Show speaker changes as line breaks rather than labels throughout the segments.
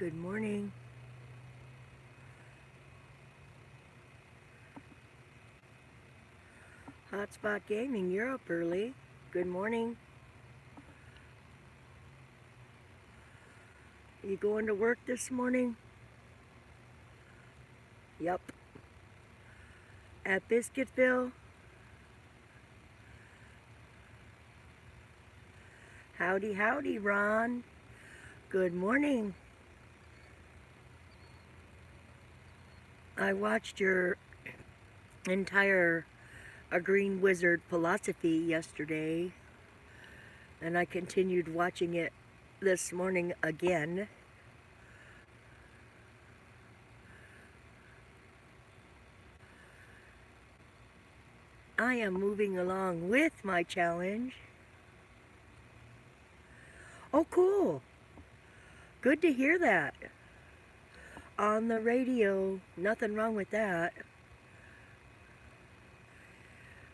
Good morning. Hotspot Gaming, you're up early. Good morning. You going to work this morning? Yep. At Biscuitville? Howdy, howdy, Ron. Good morning. I watched your entire A Green Wizard philosophy yesterday, and I continued watching it this morning again. I am moving along with my challenge. Oh, cool. Good to hear that. On the radio, nothing wrong with that.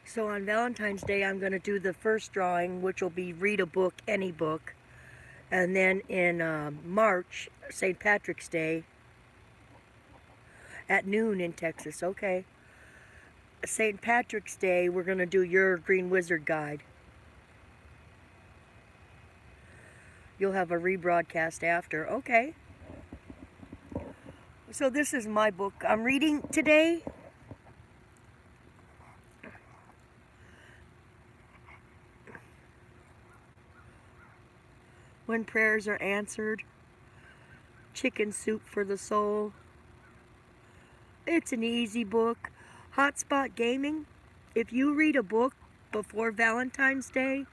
So on Valentine's Day, I'm going to do the first drawing, which will be read a book, any book. And then in March, St. Patrick's Day, at noon in Texas, okay. St. Patrick's Day, we're going to do your Green Wizard guide. You'll have a rebroadcast after, okay. So this is my book I'm reading today. When Prayers Are Answered, Chicken Soup for the Soul. It's an easy book. Hotspot Gaming, if you read a book before Valentine's Day,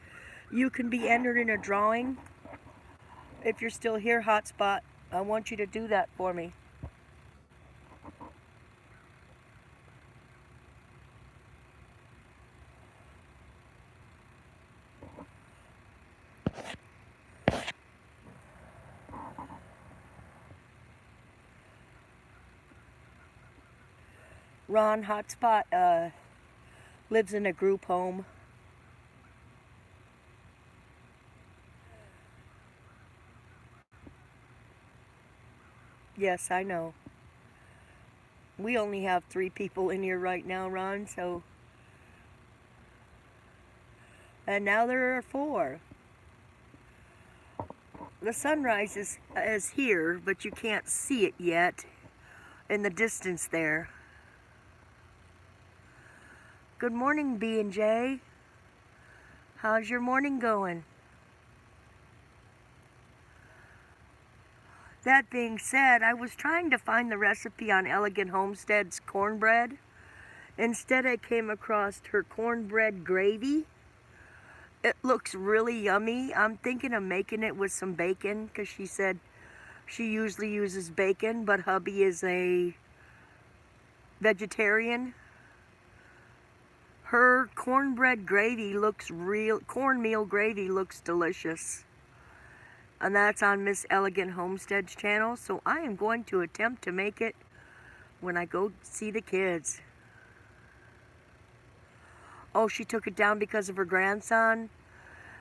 you can be entered in a drawing. If you're still here, Hotspot, I want you to do that for me. Ron, Hotspot, lives in a group home. Yes, I know. We only have 3 people in here right now, Ron, so... And now there are 4. The sunrise is here, but you can't see it yet in the distance there. Good morning, B&J. How's your morning going? That being said, I was trying to find the recipe on Elegant Homestead's cornbread. Instead, I came across her cornbread gravy. It looks really yummy. I'm thinking of making it with some bacon because she said she usually uses bacon, but hubby is a vegetarian. Her cornbread gravy looks cornmeal gravy looks delicious. And that's on Miss Elegant Homestead's channel, so I am going to attempt to make it when I go see the kids. Oh, she took it down because of her grandson?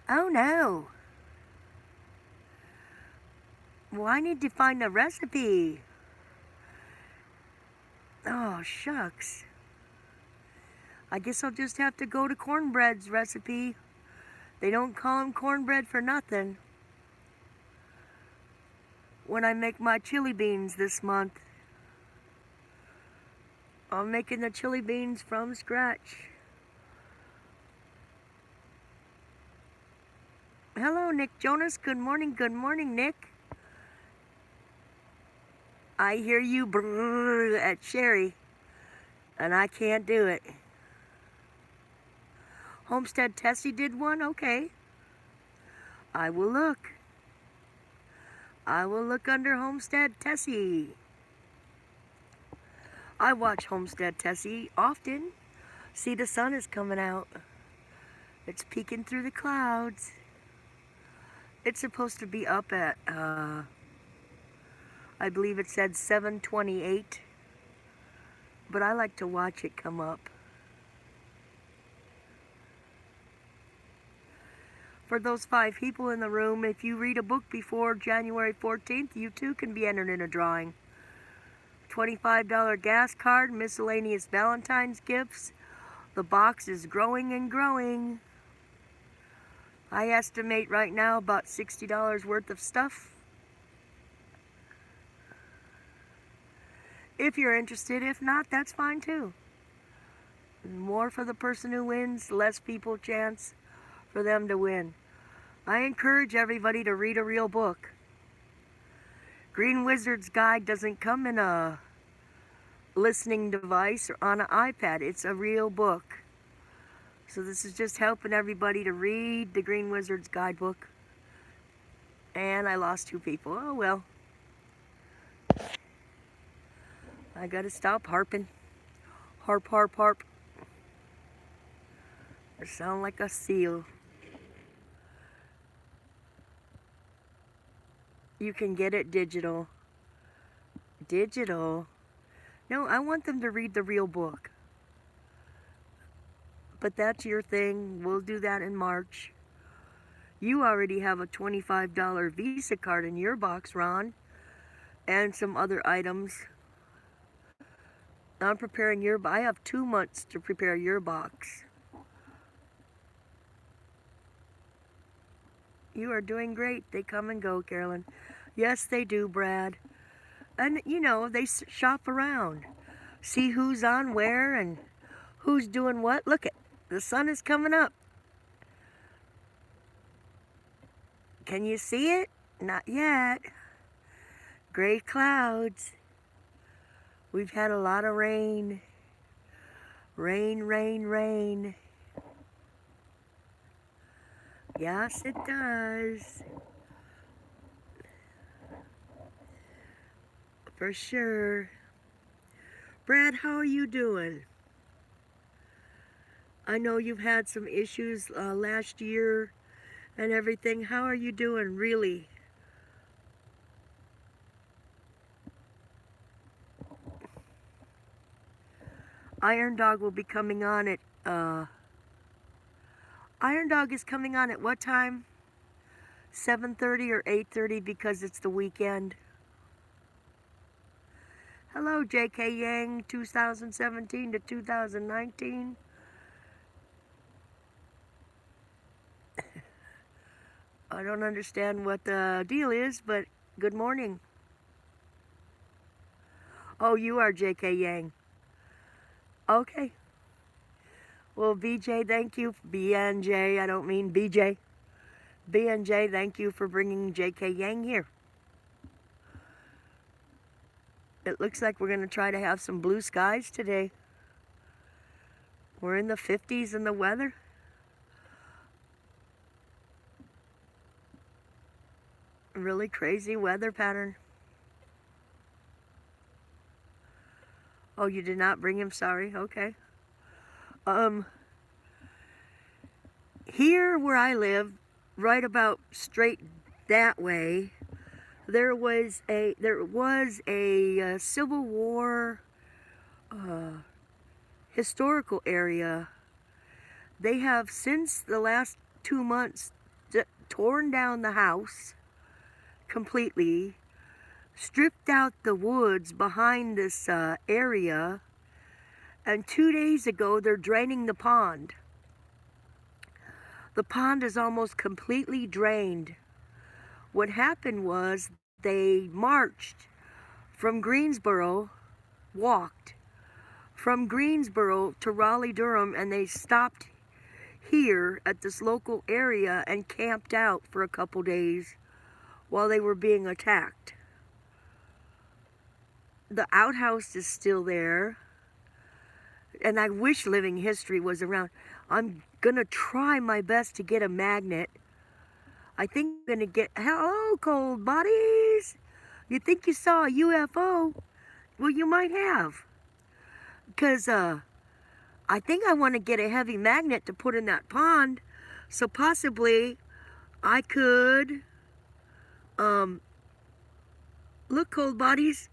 Oh no. Well, I need to find a recipe. Oh, shucks. I guess I'll just have to go to cornbread's recipe. They don't call them cornbread for nothing. When I make my chili beans this month, I'm making the chili beans from scratch. Hello, Nick Jonas. Good morning, Nick. I hear you brrr at Sherry, and I can't do it. Homestead Tessie did one? Okay. I will look. I will look under Homestead Tessie. I watch Homestead Tessie often. See, the sun is coming out. It's peeking through the clouds. It's supposed to be up at, I believe it said 7:28. But I like to watch it come up. for those 5 people in the room, if you read a book before January 14th, you too can be entered in a drawing. $25 gas card, miscellaneous Valentine's gifts. The box is growing and growing. I estimate right now about $60 worth of stuff. If you're interested, if not, that's fine too. More for the person who wins, less people chance for them to win. I encourage everybody to read a real book. Green Wizard's Guide doesn't come in a listening device or on an iPad. It's a real book. So this is just helping everybody to read the Green Wizard's Guidebook. And I lost 2 people. Oh well. I gotta stop harping. Harp, harp, harp. I sound like a seal. You can get it digital. Digital? No, I want them to read the real book. But that's your thing. We'll do that in March. You already have a $25 Visa card in your box, Ron. And some other items. I'm preparing your... I have 2 months to prepare your box. You are doing great. They come and go, Carolyn. Yes, they do, Brad. And, you know, they shop around. See who's on where and who's doing what. Look, the sun is coming up. Can you see it? Not yet. Gray clouds. We've had a lot of rain. Rain, rain, rain. Yes, it does. For sure. Brad, how are you doing? I know you've had some issues last year and everything. How are you doing, really? Iron Dog will be coming on at... Iron Dog is coming on at what time? 7:30 or 8:30 because it's the weekend. Hello, J.K. Yang, 2017 to 2019. I don't understand what the deal is, but good morning. Oh, you are J.K. Yang. Okay. Well, BJ, thank you. BNJ, I don't mean BJ. BNJ, thank you for bringing J.K. Yang here. It looks like we're going to try to have some blue skies today. We're in the 50s in the weather. Really crazy weather pattern. Oh, you did not bring him? Sorry. Okay. Here where I live, right about straight that way, there was a Civil War historical area. They have since the last 2 months torn down the house completely, stripped out the woods behind this area, and 2 days ago they're draining the pond. The pond is almost completely drained. What happened was they marched from Greensboro, walked from Greensboro to Raleigh-Durham, and they stopped here at this local area and camped out for a couple days while they were being attacked. The outhouse is still there, and I wish Living History was around. I'm gonna try my best to get a magnet. I think I'm gonna get... Hello, cold bodies! You think you saw a UFO? Well, you might have. Because, I think I want to get a heavy magnet to put in that pond. So possibly, I could... Look, cold bodies.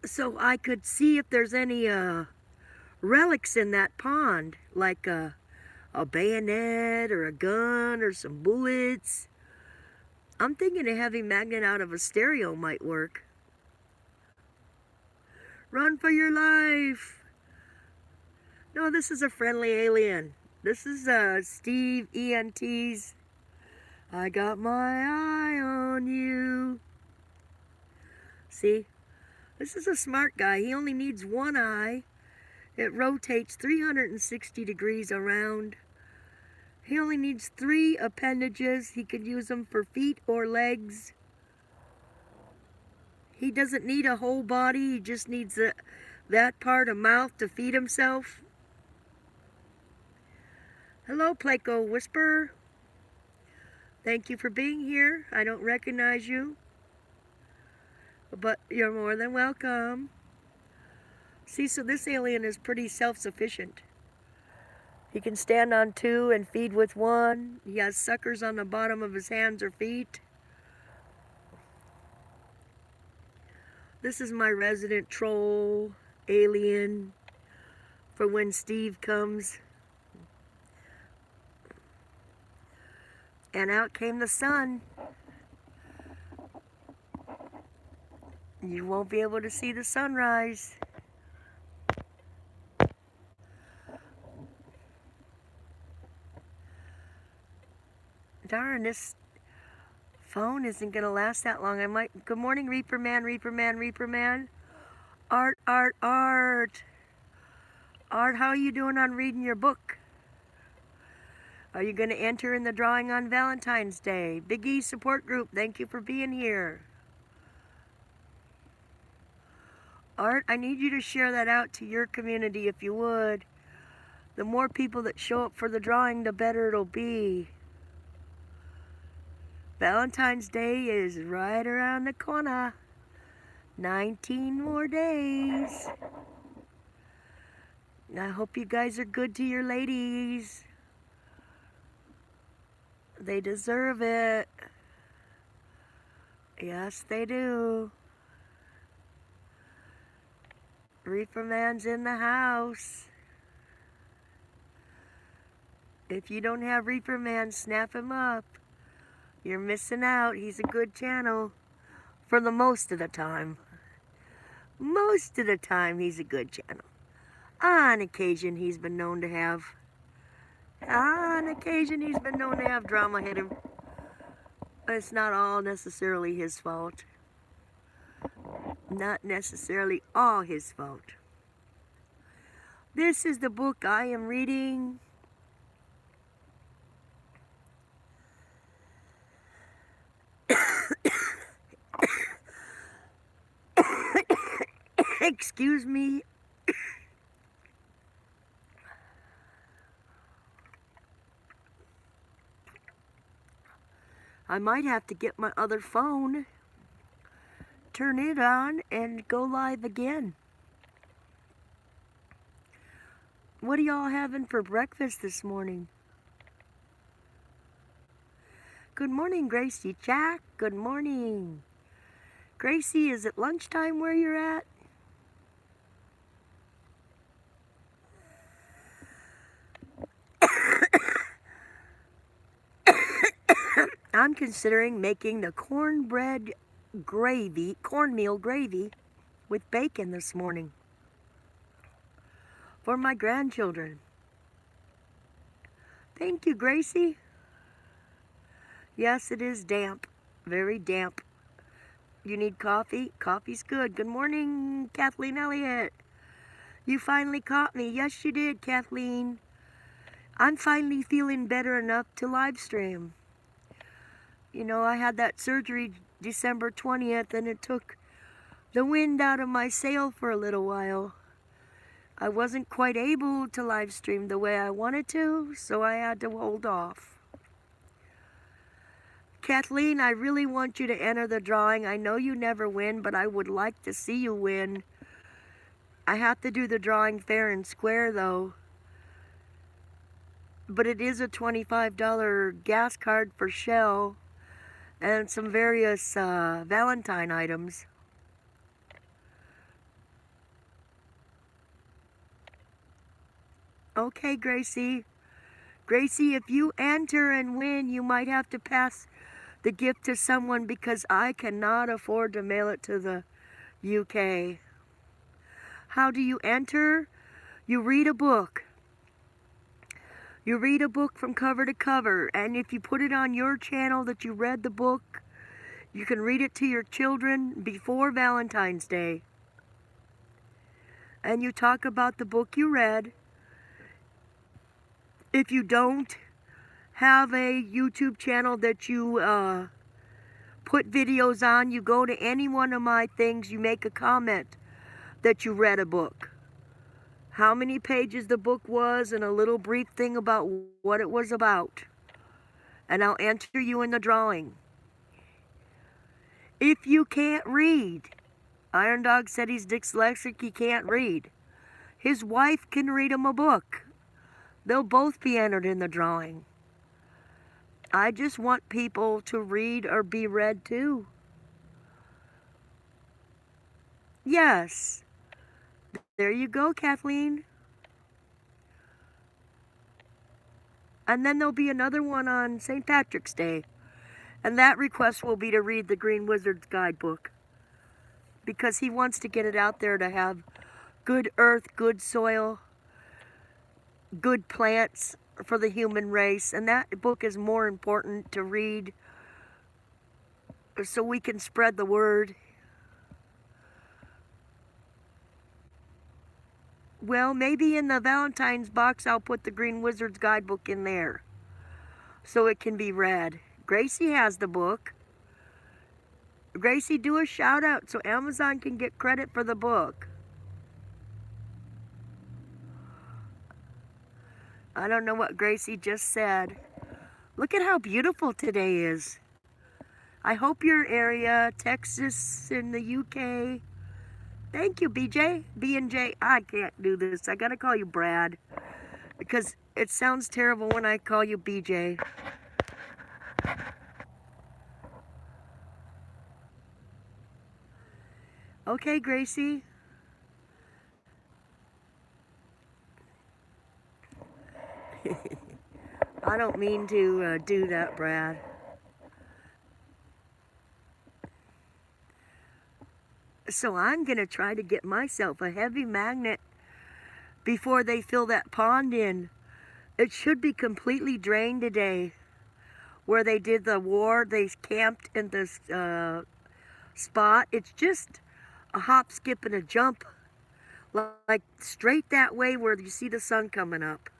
So I could see if there's any, relics in that pond. Like, a bayonet or a gun or some bullets. I'm thinking a heavy magnet out of a stereo might work. Run for your life! No, this is a friendly alien. This is Steve ENT's I got my eye on you. See? This is a smart guy. He only needs one eye. It rotates 360 degrees around. He only needs 3 appendages. He could use them for feet or legs. He doesn't need a whole body. He just needs that part of mouth to feed himself. Hello, Placo Whisperer. Thank you for being here. I don't recognize you, but you're more than welcome. See, so this alien is pretty self-sufficient. He can stand on 2 and feed with 1. He has suckers on the bottom of his hands or feet. This is my resident troll alien for when Steve comes. And out came the sun. You won't be able to see the sunrise. Darn, this phone isn't going to last that long. I might. Good morning, Reaper Man, Reaper Man, Reaper Man. Art, Art, Art. Art, how are you doing on reading your book? Are you going to enter in the drawing on Valentine's Day? Big E Support Group, thank you for being here. Art, I need you to share that out to your community if you would. The more people that show up for the drawing, the better it'll be. Valentine's Day is right around the corner. 19 more days. I hope you guys are good to your ladies. They deserve it. Yes, they do. Reaper Man's in the house. If you don't have Reaper Man, snap him up. You're missing out. He's a good channel. For the most of the time. Most of the time, he's a good channel. On occasion, he's been known to have... On occasion, he's been known to have drama hit him. But it's not all necessarily his fault. Not necessarily all his fault. This is the book I am reading. Excuse me. I might have to get my other phone, turn it on, and go live again. What are y'all having for breakfast this morning? Good morning, Gracie Jack. Good morning. Gracie, is it lunchtime where you're at? I'm considering making the cornmeal gravy with bacon this morning for my grandchildren. Thank you, Gracie. Yes, it is damp, very damp. You need coffee? Coffee's good. Good morning, Kathleen Elliott. You finally caught me. Yes, you did, Kathleen. I'm finally feeling better enough to live stream. You know, I had that surgery December 20th, and it took the wind out of my sail for a little while. I wasn't quite able to live stream the way I wanted to, so I had to hold off. Kathleen, I really want you to enter the drawing. I know you never win, but I would like to see you win. I have to do the drawing fair and square, though. But it is a $25 gas card for Shell and some various Valentine items. Okay, Gracie. Gracie, if you enter and win, you might have to pass the gift to someone because I cannot afford to mail it to the UK. How do you enter? You read a book. You read a book from cover to cover, and if you put it on your channel that you read the book, you can read it to your children before Valentine's Day. And you talk about the book you read. If you don't have a YouTube channel that you put videos on, you go to any one of my things, you make a comment that you read a book. How many pages the book was and a little brief thing about what it was about. And I'll enter you in the drawing. If you can't read, Iron Dog said he's dyslexic, he can't read. His wife can read him a book. They'll both be entered in the drawing. I just want people to read or be read to. Yes. There you go, Kathleen. And then there'll be another one on St. Patrick's Day. And that request will be to read the Green Wizard's Guidebook. Because he wants to get it out there to have good earth, good soil, good plants for the human race. And that book is more important to read so we can spread the word. Well, maybe in the Valentine's box I'll put the Green Wizard's Guidebook in there so it can be read. Gracie has the book. Gracie, do a shout out so Amazon can get credit for the book. I don't know what Gracie just said. Look at how beautiful today is. I hope your area, Texas in the UK. Thank you, BJ. B&J. I can't do this. I gotta call you Brad. Because it sounds terrible when I call you BJ. Okay, Gracie. I don't mean to do that, Brad. So I'm going to try to get myself a heavy magnet before they fill that pond in. It should be completely drained today. Where they did the war, they camped in this spot. It's just a hop, skip, and a jump. Like straight that way where you see the sun coming up.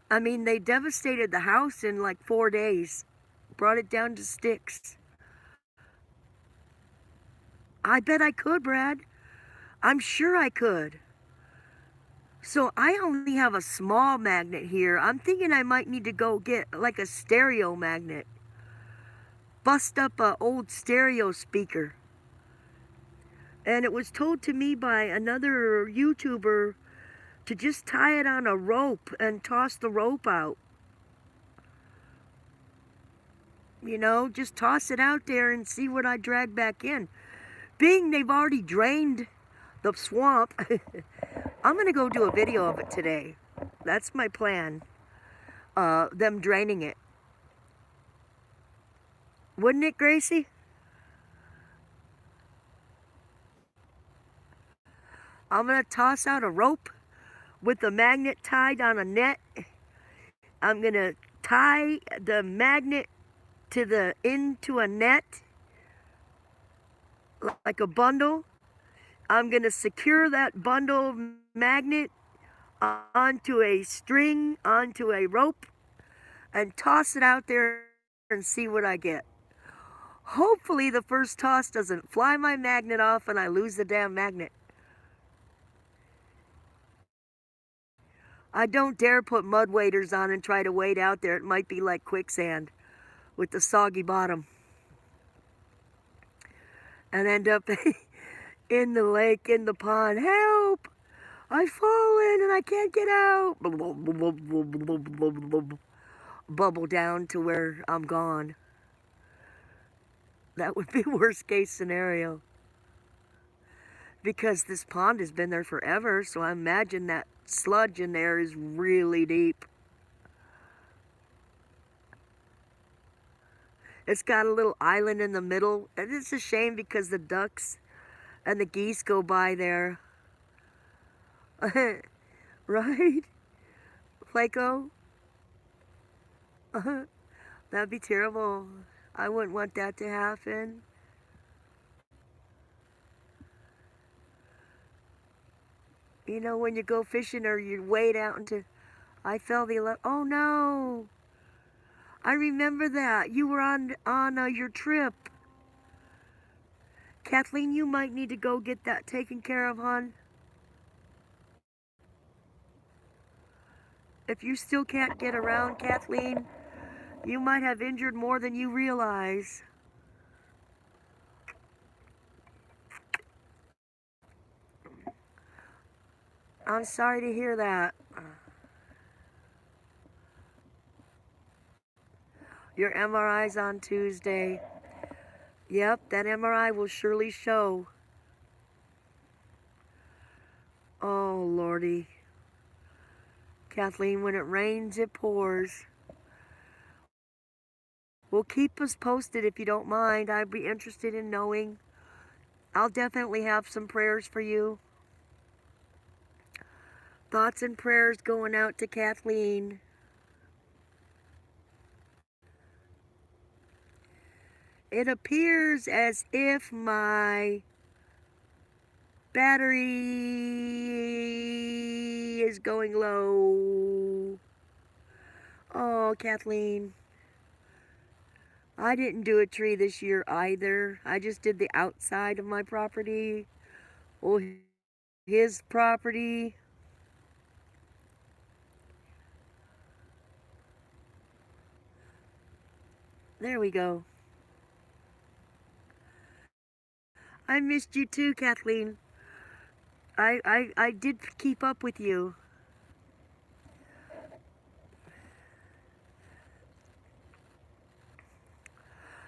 I mean, they devastated the house in like 4 days. Brought it down to sticks. I bet I could, Brad. I'm sure I could. So I only have a small magnet here. I'm thinking I might need to go get like a stereo magnet. Bust up an old stereo speaker. And it was told to me by another YouTuber to just tie it on a rope and toss the rope out. You know, just toss it out there and see what I drag back in. Being they've already drained the swamp, I'm going to go do a video of it today. That's my plan. Them draining it. Wouldn't it, Gracie? I'm going to toss out a rope with the magnet tied on a net. I'm going to tie the magnet into a net like a bundle. I'm going to secure that bundle of magnet onto a string, onto a rope, and toss it out there and see what I get. Hopefully the first toss doesn't fly my magnet off and I lose the damn magnet. I don't dare put mud waders on and try to wade out there. It might be like quicksand with the soggy bottom. And end up in the lake, in the pond. Help! I've fallen and I can't get out. Bubble down to where I'm gone. That would be worst case scenario. Because this pond has been there forever, so I imagine that sludge in there is really deep. It's got a little island in the middle, and it's a shame because the ducks and the geese go by there. Right? Flaco? That'd be terrible. I wouldn't want that to happen. You know, when you go fishing or you wade out into... I fell the... Oh, no! I remember that. You were on your trip. Kathleen, you might need to go get that taken care of, hon. If you still can't get around, Kathleen, you might have injured more than you realize. I'm sorry to hear that. Your MRI's on Tuesday. Yep, that MRI will surely show. Oh, Lordy. Kathleen, when it rains, it pours. Well, keep us posted if you don't mind. I'd be interested in knowing. I'll definitely have some prayers for you. Thoughts and prayers going out to Kathleen. It appears as if my battery is going low. Oh, Kathleen. I didn't do a tree this year either. I just did the outside of my property. Oh, his property. There we go. I missed you too, Kathleen. I did keep up with you.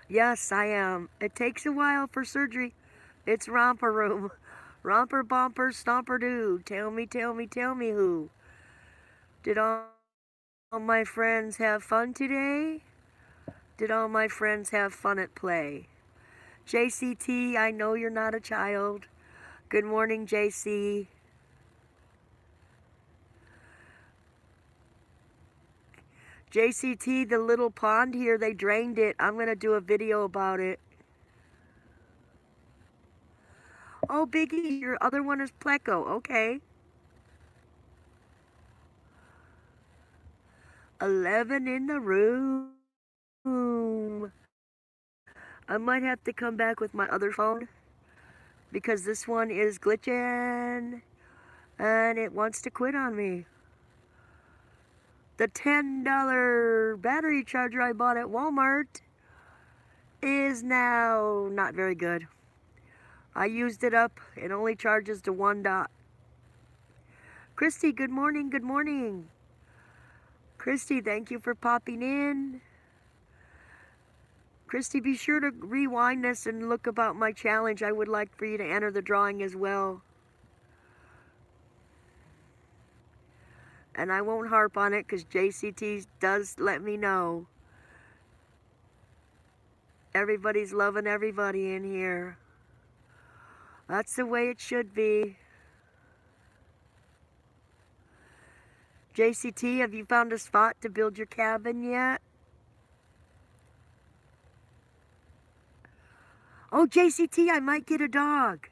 Yes, I am. It takes a while for surgery. It's romper room. Romper bumper stomper doo. Tell me who. Did all my friends have fun today? Did all my friends have fun at play? JCT, I know you're not a child. Good morning, JC. JCT, the little pond here, they drained it. I'm going to do a video about it. Oh, Biggie, your other one is Pleco. Okay. 11 in the room. I might have to come back with my other phone because this one is glitching and it wants to quit on me. The $10 battery charger I bought at Walmart is now not very good. I used it up. It only charges to 1 dot. Christy, good morning, good morning. Christy, thank you for popping in. Christy, be sure to rewind this and look about my challenge. I would like for you to enter the drawing as well. And I won't harp on it because JCT does let me know. Everybody's loving everybody in here. That's the way it should be. JCT, have you found a spot to build your cabin yet? Oh, JCT, I might get a dog.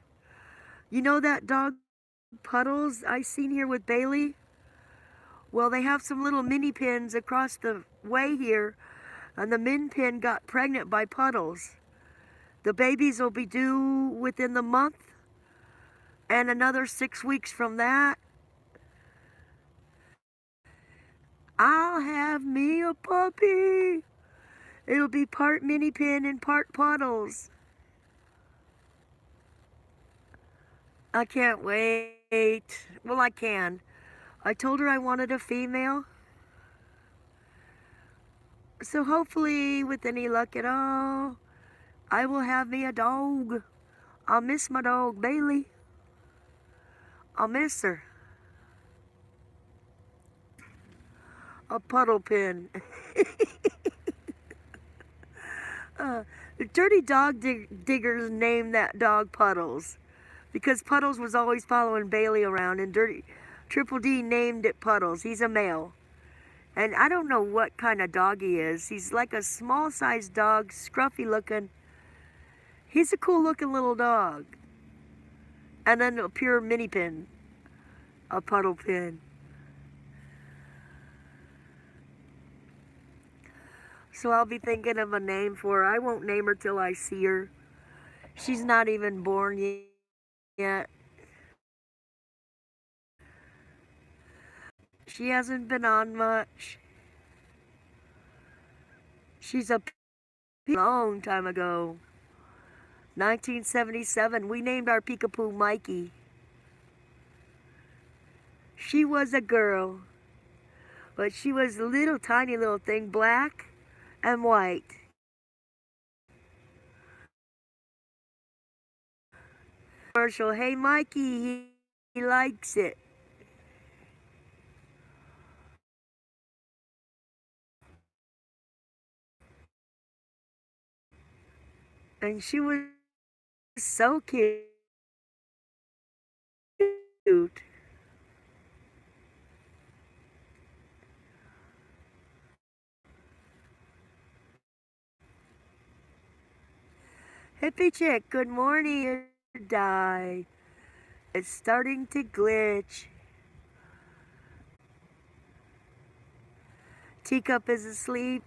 You know that dog Puddles I seen here with Bailey? Well, they have some little mini pins across the way here, and the min pin got pregnant by Puddles. The babies will be due within the month, and another 6 weeks from that, I'll have me a puppy. It'll be part mini pin and part Puddles. I can't wait. Well, I can. I told her I wanted a female. So hopefully, with any luck at all, I will have me a dog. I'll miss my dog, Bailey. I'll miss her. A puddle pin. The dirty dog diggers named that dog Puddles because Puddles was always following Bailey around, and Triple D named it Puddles. He's a male. And I don't know what kind of dog he is. He's like a small-sized dog, scruffy looking. He's a cool looking little dog. And then a pure mini pin. A puddle pin. So I'll be thinking of a name for her. I won't name her till I see her. She's not even born yet. She hasn't been on much. She's a long time ago. 1977, we named our Peekapoo Mikey. She was a girl, but she was a little tiny little thing, black and white. Commercial, hey Mikey, he likes it. And she was so cute. Hippie chick, good morning. Die. It's starting to glitch. Teacup is asleep.